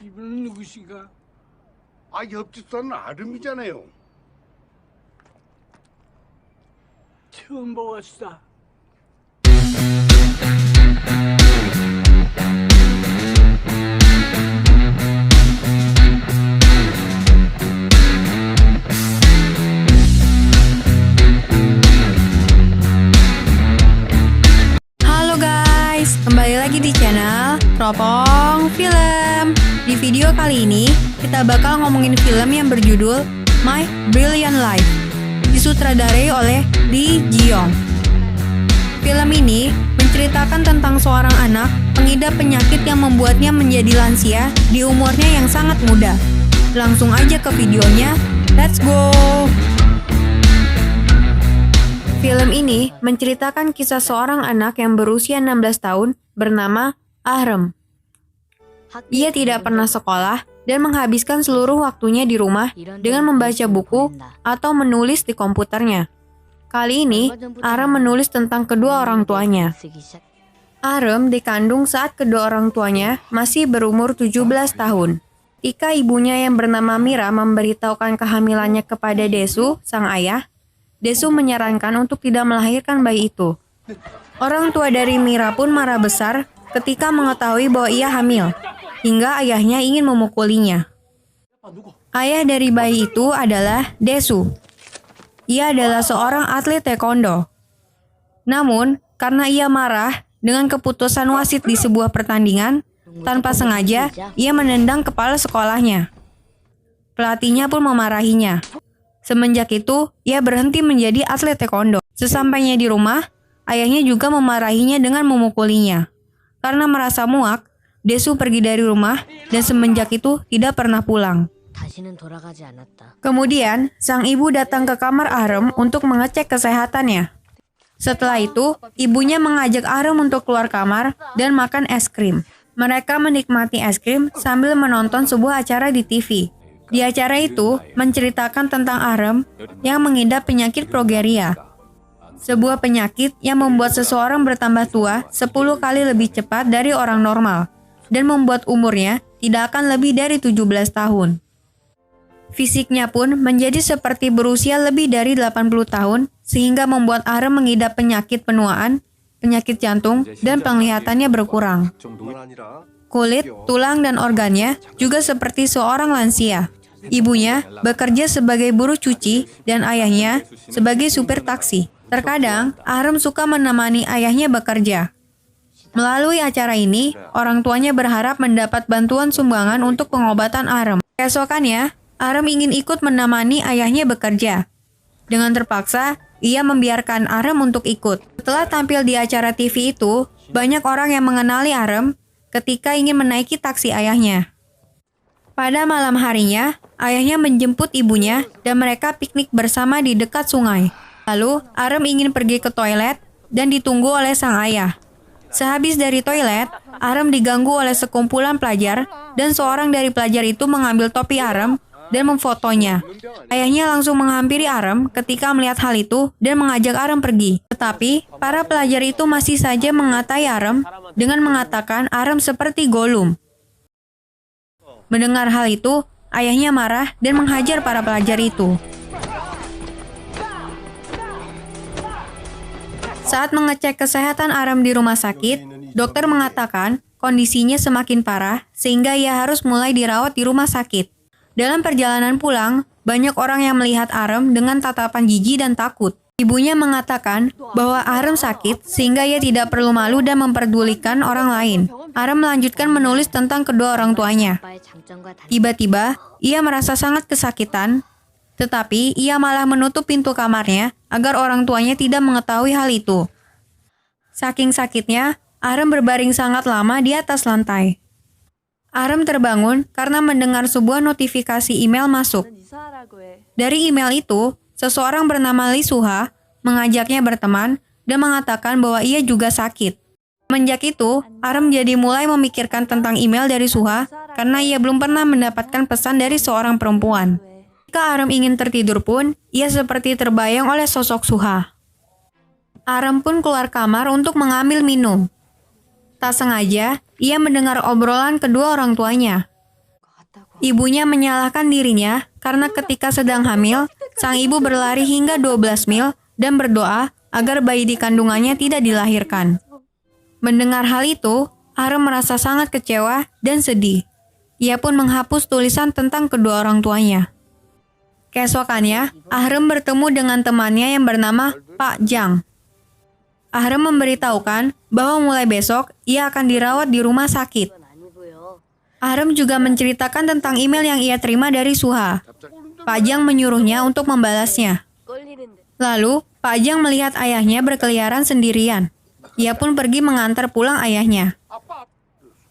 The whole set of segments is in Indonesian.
이분은 누구신가? 옆집 사는 아름이잖아요. 처음 보았다. Halo guys, kembali lagi di channel Teropong Film. Di video kali ini, kita bakal ngomongin film yang berjudul My Brilliant Life, disutradarai oleh Lee Ji-young. Film ini menceritakan tentang seorang anak pengidap penyakit yang membuatnya menjadi lansia di umurnya yang sangat muda. Langsung aja ke videonya, let's go! Film ini menceritakan kisah seorang anak yang berusia 16 tahun bernama Ahrem. Ia tidak pernah sekolah dan menghabiskan seluruh waktunya di rumah dengan membaca buku atau menulis di komputernya. Kali ini, Ahrem menulis tentang kedua orang tuanya. Ahrem dikandung saat kedua orang tuanya masih berumur 17 tahun. Ketika ibunya yang bernama Mira memberitahukan kehamilannya kepada Desu, sang ayah, Desu menyarankan untuk tidak melahirkan bayi itu. Orang tua dari Mira pun marah besar ketika mengetahui bahwa ia hamil, hingga ayahnya ingin memukulinya. Ayah dari bayi itu adalah Desu. Ia adalah seorang atlet taekwondo. Namun, karena ia marah dengan keputusan wasit di sebuah pertandingan, tanpa sengaja ia menendang kepala sekolahnya. Pelatihnya pun memarahinya. Semenjak itu, ia berhenti menjadi atlet taekwondo. Sesampainya di rumah, ayahnya juga memarahinya dengan memukulinya. Karena merasa muak, Desu pergi dari rumah dan semenjak itu tidak pernah pulang. Kemudian, sang ibu datang ke kamar Ahrem untuk mengecek kesehatannya. Setelah itu, ibunya mengajak Ahrem untuk keluar kamar dan makan es krim. Mereka menikmati es krim sambil menonton sebuah acara di TV. Di acara itu, menceritakan tentang Ahrem yang mengidap penyakit progeria. Sebuah penyakit yang membuat seseorang bertambah tua 10 kali lebih cepat dari orang normal dan membuat umurnya tidak akan lebih dari 17 tahun. Fisiknya pun menjadi seperti berusia lebih dari 80 tahun sehingga membuat Ahrem mengidap penyakit penuaan, penyakit jantung, dan penglihatannya berkurang. Kulit, tulang, dan organnya juga seperti seorang lansia. Ibunya bekerja sebagai buruh cuci dan ayahnya sebagai supir taksi. Terkadang, Ahrem suka menemani ayahnya bekerja. Melalui acara ini, orang tuanya berharap mendapat bantuan sumbangan untuk pengobatan Ahrem. Keesokannya, Ahrem ingin ikut menemani ayahnya bekerja. Dengan terpaksa, ia membiarkan Ahrem untuk ikut. Setelah tampil di acara TV itu, banyak orang yang mengenali Ahrem ketika ingin menaiki taksi ayahnya. Pada malam harinya, ayahnya menjemput ibunya dan mereka piknik bersama di dekat sungai. Lalu, Ahrem ingin pergi ke toilet dan ditunggu oleh sang ayah. Sehabis dari toilet, Ahrem diganggu oleh sekumpulan pelajar dan seorang dari pelajar itu mengambil topi Ahrem dan memfotonya. Ayahnya langsung menghampiri Ahrem ketika melihat hal itu dan mengajak Ahrem pergi. Tetapi, para pelajar itu masih saja mengatai Ahrem dengan mengatakan Ahrem seperti Gollum. Mendengar hal itu, ayahnya marah dan menghajar para pelajar itu. Saat mengecek kesehatan Ahrem di rumah sakit, dokter mengatakan kondisinya semakin parah sehingga ia harus mulai dirawat di rumah sakit. Dalam perjalanan pulang, banyak orang yang melihat Ahrem dengan tatapan jijik dan takut. Ibunya mengatakan bahwa Ahrem sakit sehingga ia tidak perlu malu dan memperdulikan orang lain. Ahrem melanjutkan menulis tentang kedua orang tuanya. Tiba-tiba, ia merasa sangat kesakitan, tetapi ia malah menutup pintu kamarnya agar orang tuanya tidak mengetahui hal itu. Saking sakitnya, Ahrem berbaring sangat lama di atas lantai. Ahrem terbangun karena mendengar sebuah notifikasi email masuk. Dari email itu, seseorang bernama Lee Suha mengajaknya berteman dan mengatakan bahwa ia juga sakit. Semenjak itu, Ahrem jadi mulai memikirkan tentang email dari Suha karena ia belum pernah mendapatkan pesan dari seorang perempuan. Jika Ahrem ingin tertidur pun, ia seperti terbayang oleh sosok Suha. Ahrem pun keluar kamar untuk mengambil minum. Tak sengaja, ia mendengar obrolan kedua orang tuanya. Ibunya menyalahkan dirinya karena ketika sedang hamil, sang ibu berlari hingga 12 mil dan berdoa agar bayi di kandungannya tidak dilahirkan. Mendengar hal itu, Ahrem merasa sangat kecewa dan sedih. Ia pun menghapus tulisan tentang kedua orang tuanya. Keesokannya, Ahrem bertemu dengan temannya yang bernama Pak Jang. Ahrem memberitahukan bahwa mulai besok ia akan dirawat di rumah sakit. Ahrem juga menceritakan tentang email yang ia terima dari Suha. Pak Jang menyuruhnya untuk membalasnya. Lalu, Pak Jang melihat ayahnya berkeliaran sendirian. Ia pun pergi mengantar pulang ayahnya.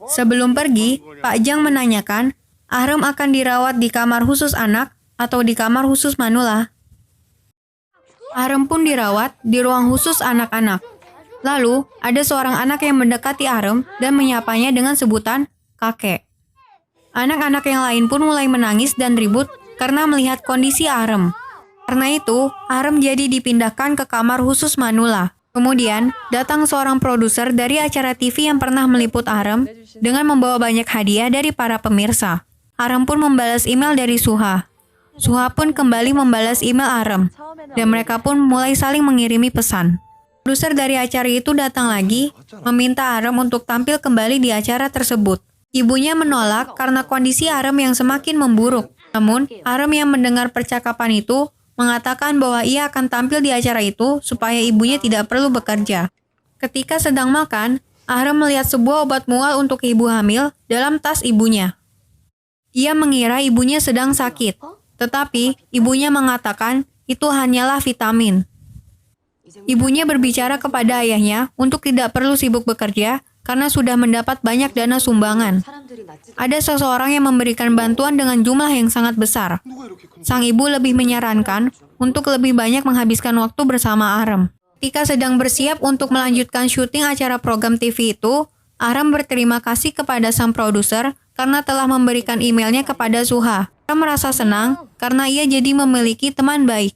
Sebelum pergi, Pak Jang menanyakan, Ahrem akan dirawat di kamar khusus anak atau di kamar khusus manula. Ahrem pun dirawat di ruang khusus anak-anak. Lalu, ada seorang anak yang mendekati Ahrem dan menyapanya dengan sebutan kakek. Anak-anak yang lain pun mulai menangis dan ribut karena melihat kondisi Ahrem. Karena itu, Ahrem jadi dipindahkan ke kamar khusus manula. Kemudian, datang seorang produser dari acara TV yang pernah meliput Ahrem dengan membawa banyak hadiah dari para pemirsa. Ahrem pun membalas email dari Suha. Suha pun kembali membalas email Ahrem, dan mereka pun mulai saling mengirimi pesan. Produser dari acara itu datang lagi, meminta Ahrem untuk tampil kembali di acara tersebut. Ibunya menolak karena kondisi Ahrem yang semakin memburuk. Namun, Ahrem yang mendengar percakapan itu mengatakan bahwa ia akan tampil di acara itu supaya ibunya tidak perlu bekerja. Ketika sedang makan, Ahrem melihat sebuah obat mual untuk ibu hamil dalam tas ibunya. Ia mengira ibunya sedang sakit, tetapi ibunya mengatakan itu hanyalah vitamin. Ibunya berbicara kepada ayahnya untuk tidak perlu sibuk bekerja karena sudah mendapat banyak dana sumbangan. Ada seseorang yang memberikan bantuan dengan jumlah yang sangat besar. Sang ibu lebih menyarankan untuk lebih banyak menghabiskan waktu bersama Ahrem. Ketika sedang bersiap untuk melanjutkan syuting acara program TV itu, Ahrem berterima kasih kepada sang produser karena telah memberikan emailnya kepada Suha. Ahrem merasa senang karena ia jadi memiliki teman baik.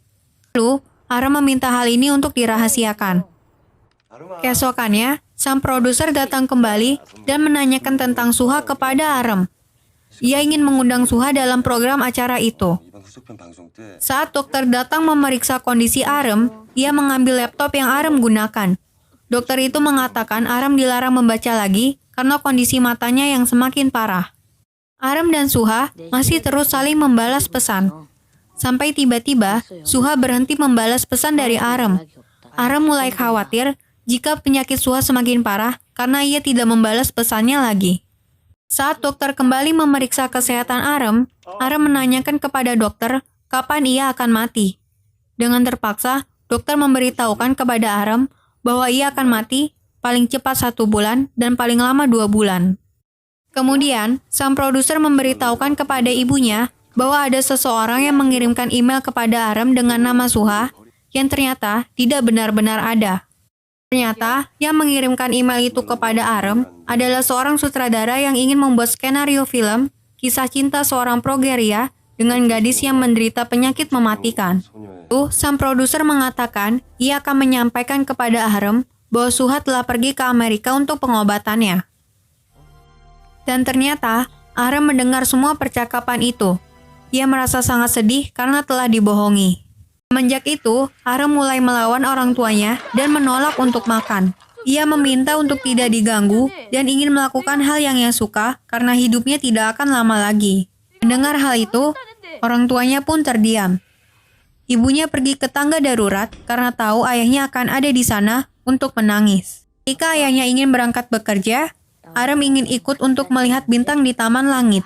Lalu, Ahrem meminta hal ini untuk dirahasiakan. Keesokannya, sang produser datang kembali dan menanyakan tentang Suha kepada Ahrem. Ia ingin mengundang Suha dalam program acara itu. Saat dokter datang memeriksa kondisi Ahrem, ia mengambil laptop yang Ahrem gunakan. Dokter itu mengatakan Ahrem dilarang membaca lagi karena kondisi matanya yang semakin parah. Ahrem dan Suha masih terus saling membalas pesan. Sampai tiba-tiba, Suha berhenti membalas pesan dari Ahrem. Ahrem mulai khawatir jika penyakit Suha semakin parah karena ia tidak membalas pesannya lagi. Saat dokter kembali memeriksa kesehatan Ahrem, Ahrem menanyakan kepada dokter kapan ia akan mati. Dengan terpaksa, dokter memberitahukan kepada Ahrem bahwa ia akan mati paling cepat 1 bulan dan paling lama 2 bulan. Kemudian, sang produser memberitahukan kepada ibunya bahwa ada seseorang yang mengirimkan email kepada Ahrem dengan nama Suha yang ternyata tidak benar-benar ada. Ternyata, yang mengirimkan email itu kepada Ahrem adalah seorang sutradara yang ingin membuat skenario film kisah cinta seorang progeria dengan gadis yang menderita penyakit mematikan. Lalu, sang produser mengatakan ia akan menyampaikan kepada Ahrem bahwa Suha telah pergi ke Amerika untuk pengobatannya. Dan ternyata, Ahrem mendengar semua percakapan itu. Ia merasa sangat sedih karena telah dibohongi. Semenjak itu, Ahrem mulai melawan orang tuanya dan menolak untuk makan. Ia meminta untuk tidak diganggu dan ingin melakukan hal yang ia suka karena hidupnya tidak akan lama lagi. Mendengar hal itu, orang tuanya pun terdiam. Ibunya pergi ke tangga darurat karena tahu ayahnya akan ada di sana untuk menangis. Ketika ayahnya ingin berangkat bekerja, Ahrem ingin ikut untuk melihat bintang di taman langit.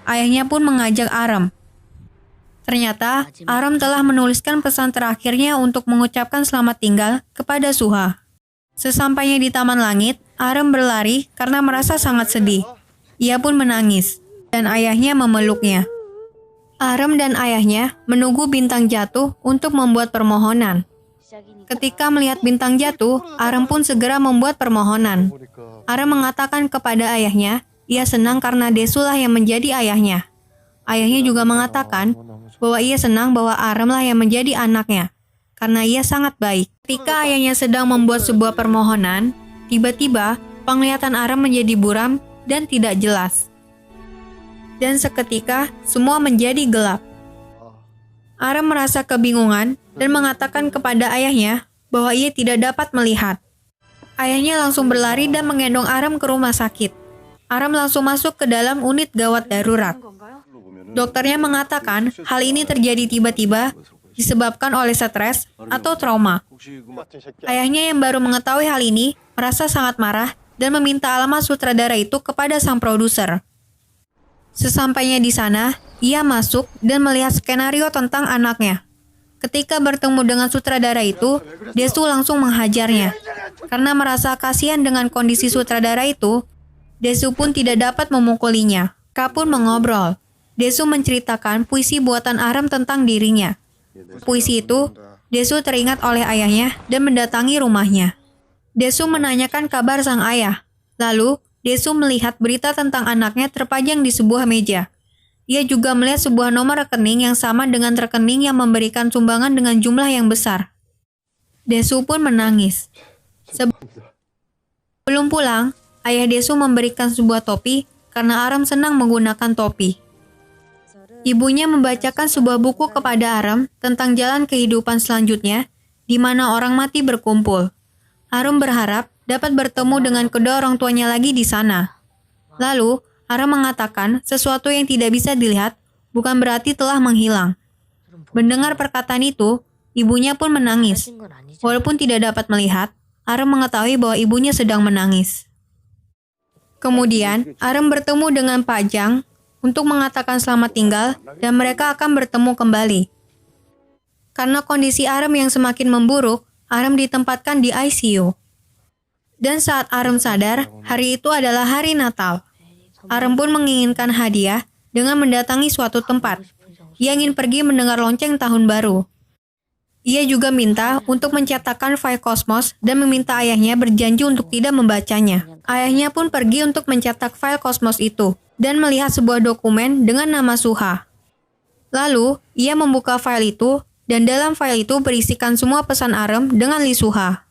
Ayahnya pun mengajak Ahrem. Ternyata, Ahrem telah menuliskan pesan terakhirnya untuk mengucapkan selamat tinggal kepada Suha. Sesampainya di taman langit, Ahrem berlari karena merasa sangat sedih. Ia pun menangis, dan ayahnya memeluknya. Ahrem dan ayahnya menunggu bintang jatuh untuk membuat permohonan. Ketika melihat bintang jatuh, Ahrem pun segera membuat permohonan. Ahrem mengatakan kepada ayahnya, ia senang karena Desulah yang menjadi ayahnya. Ayahnya juga mengatakan bahwa ia senang bahwa Ahrem lah yang menjadi anaknya, karena ia sangat baik. Ketika ayahnya sedang membuat sebuah permohonan, tiba-tiba penglihatan Ahrem menjadi buram dan tidak jelas. dan seketika semua menjadi gelap. Aram merasa kebingungan dan mengatakan kepada ayahnya bahwa ia tidak dapat melihat. Ayahnya langsung berlari dan menggendong Aram ke rumah sakit. Aram langsung masuk ke dalam unit gawat darurat. Dokternya mengatakan hal ini terjadi tiba-tiba disebabkan oleh stres atau trauma. Ayahnya yang baru mengetahui hal ini merasa sangat marah dan meminta alamat sutradara itu kepada sang produser. Sesampainya di sana, ia masuk dan melihat skenario tentang anaknya. Ketika bertemu dengan sutradara itu, Desu langsung menghajarnya. Karena merasa kasihan dengan kondisi sutradara itu, Desu pun tidak dapat memukulinya. Mereka pun mengobrol. Desu menceritakan puisi buatan Aram tentang dirinya. Puisi itu, Desu teringat oleh ayahnya dan mendatangi rumahnya. Desu menanyakan kabar sang ayah. Lalu, Desu melihat berita tentang anaknya terpajang di sebuah meja. Ia juga melihat sebuah nomor rekening yang sama dengan rekening yang memberikan sumbangan dengan jumlah yang besar. Desu pun menangis. Sebelum pulang, ayah Desu memberikan sebuah topi karena Aram senang menggunakan topi. Ibunya membacakan sebuah buku kepada Aram tentang jalan kehidupan selanjutnya, di mana orang mati berkumpul. Aram berharap dapat bertemu dengan kedua orang tuanya lagi di sana. Lalu, Aram mengatakan sesuatu yang tidak bisa dilihat bukan berarti telah menghilang. Mendengar perkataan itu, ibunya pun menangis. Walaupun tidak dapat melihat, Aram mengetahui bahwa ibunya sedang menangis. Kemudian, Aram bertemu dengan Pak Jang untuk mengatakan selamat tinggal dan mereka akan bertemu kembali. Karena kondisi Aram yang semakin memburuk, Aram ditempatkan di ICU. Dan saat Aram sadar, hari itu adalah hari Natal. Aram pun menginginkan hadiah dengan mendatangi suatu tempat. Ia ingin pergi mendengar lonceng tahun baru. Ia juga minta untuk mencetakkan file Cosmos dan meminta ayahnya berjanji untuk tidak membacanya. Ayahnya pun pergi untuk mencetak file Cosmos itu dan melihat sebuah dokumen dengan nama Suha. Lalu, ia membuka file itu dan dalam file itu berisikan semua pesan Aram dengan Lee Suha.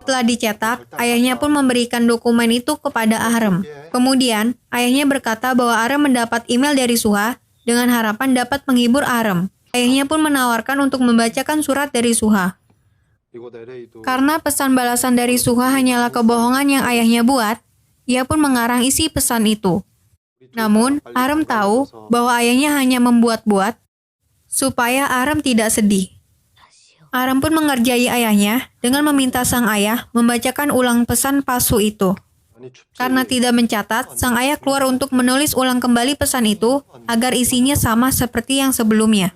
Setelah dicetak, ayahnya pun memberikan dokumen itu kepada Aram. Kemudian, ayahnya berkata bahwa Aram mendapat email dari Suha dengan harapan dapat menghibur Aram. Ayahnya pun menawarkan untuk membacakan surat dari Suha. Karena pesan balasan dari Suha hanyalah kebohongan yang ayahnya buat, ia pun mengarang isi pesan itu. Namun, Aram tahu bahwa ayahnya hanya membuat-buat supaya Aram tidak sedih. Aram pun mengerjai ayahnya dengan meminta sang ayah membacakan ulang pesan palsu itu. Karena tidak mencatat, sang ayah keluar untuk menulis ulang kembali pesan itu agar isinya sama seperti yang sebelumnya.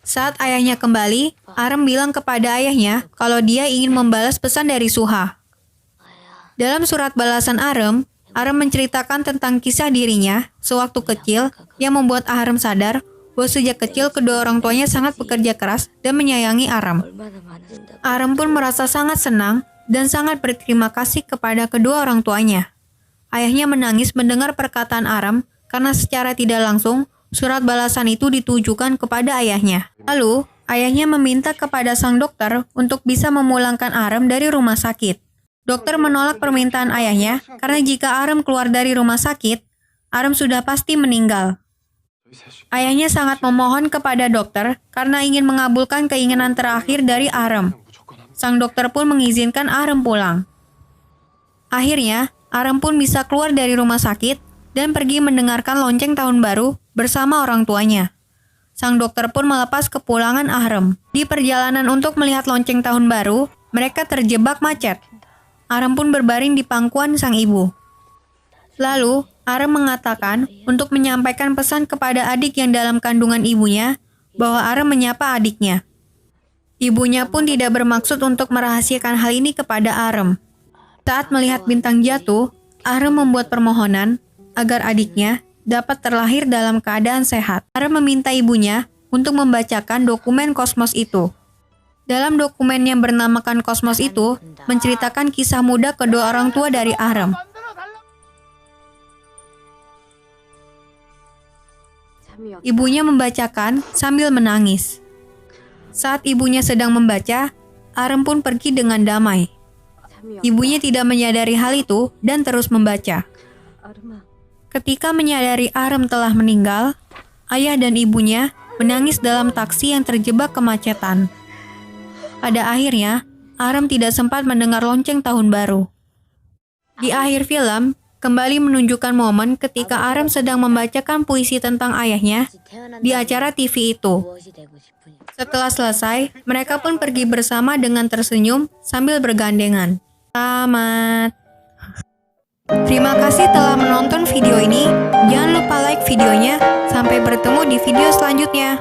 Saat ayahnya kembali, Aram bilang kepada ayahnya kalau dia ingin membalas pesan dari Suha. Dalam surat balasan Aram menceritakan tentang kisah dirinya sewaktu kecil yang membuat Aram sadar bahwa sejak kecil kedua orang tuanya sangat bekerja keras dan menyayangi Aram. Aram pun merasa sangat senang dan sangat berterima kasih kepada kedua orang tuanya. Ayahnya menangis mendengar perkataan Aram karena secara tidak langsung surat balasan itu ditujukan kepada ayahnya. Lalu, ayahnya meminta kepada sang dokter untuk bisa memulangkan Aram dari rumah sakit. Dokter menolak permintaan ayahnya karena jika Aram keluar dari rumah sakit, Aram sudah pasti meninggal. Ayahnya sangat memohon kepada dokter karena ingin mengabulkan keinginan terakhir dari Aram. Sang dokter pun mengizinkan Aram pulang. Akhirnya, Aram pun bisa keluar dari rumah sakit dan pergi mendengarkan lonceng tahun baru bersama orang tuanya. Sang dokter pun melepas kepulangan Aram. Di perjalanan untuk melihat lonceng tahun baru, mereka terjebak macet. Aram pun berbaring di pangkuan sang ibu. Lalu, Aram mengatakan untuk menyampaikan pesan kepada adik yang dalam kandungan ibunya bahwa Aram menyapa adiknya. Ibunya pun tidak bermaksud untuk merahasiakan hal ini kepada Aram. Saat melihat bintang jatuh, Aram membuat permohonan agar adiknya dapat terlahir dalam keadaan sehat. Aram meminta ibunya untuk membacakan dokumen Cosmos itu. Dalam dokumen yang bernamakan Cosmos itu, menceritakan kisah muda kedua orang tua dari Aram. Ibunya membacakan sambil menangis. Saat ibunya sedang membaca, Aram pun pergi dengan damai. Ibunya tidak menyadari hal itu dan terus membaca. Ketika menyadari Aram telah meninggal, ayah dan ibunya menangis dalam taksi yang terjebak kemacetan. Pada akhirnya, Aram tidak sempat mendengar lonceng tahun baru. Di akhir film, kembali menunjukkan momen ketika Aram sedang membacakan puisi tentang ayahnya di acara TV itu. Setelah selesai, mereka pun pergi bersama dengan tersenyum sambil bergandengan. Selamat. Terima kasih telah menonton video ini. Jangan lupa like videonya. Sampai bertemu di video selanjutnya.